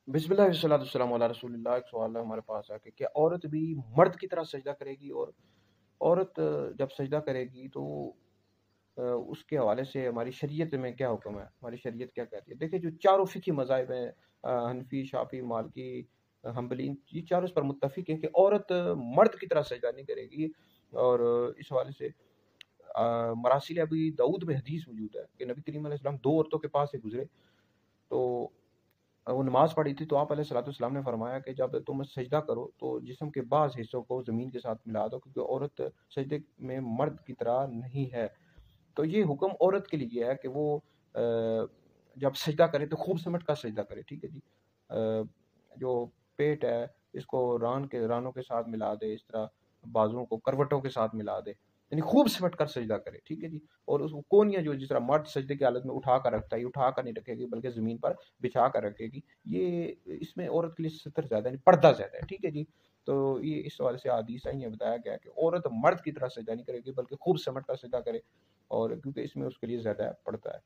बिस्मिल्लाह वस्सलातु वस्सलामु अला रसूलिल्लाह। एक सवाल है हमारे पास है कि क्या औरत भी मर्द की तरह सजदा करेगी? और औरत जब सजदा करेगी तो उसके हवाले से हमारी शरीयत में क्या हुक्म है, हमारी शरीयत क्या कहती है? देखिए, जो चारों फ़िक़ही मज़ाहिब हैं, हनफी, शाफ़ी, मालिकी, हम्बली, ये चारों इस पर मुत्तफ़िक़ हैं कि औरत मर्द की तरह सजदा नहीं करेगी। और इस हवाले से मरासिल अबी दाऊद में हदीस मौजूद है कि नबी करीम अलैहि सलाम 2 औरतों के पास से गुज़रे, तो वो नमाज़ पढ़ी थी, तो आप अलैहिस्सलाम ने फरमाया कि जब तुम सजदा करो तो जिस्म के बाज़ हिस्सों को ज़मीन के साथ मिला दो, क्योंकि औरत सजदे में मर्द की तरह नहीं है। तो ये हुक्म औरत के लिए है कि वो जब सजदा करे तो खूब समझ कर सजदा करे, ठीक है जी। जो पेट है इसको रानों के साथ मिला दे, इस तरह बाजुओं को करवटों के साथ मिला दे, यानी खूब सिमट कर सजदा करे, ठीक है जी। और उसको कोनियाँ जो जिस तरह मर्द सजदे की हालत में उठा कर रखता है, ये उठा कर नहीं रखेगी बल्कि ज़मीन पर बिछा कर रखेगी। ये इसमें औरत के लिए सतर ज़्यादा यानी पर्दा ज़्यादा है, ठीक है जी। तो ये इस हवाले से हदीस है, ये बताया गया है कि औरत मर्द की तरह सजदा नहीं करेगी बल्कि खूब सिमट कर सजदा करे, और क्योंकि इसमें उसके लिए ज़्यादा पड़ता है।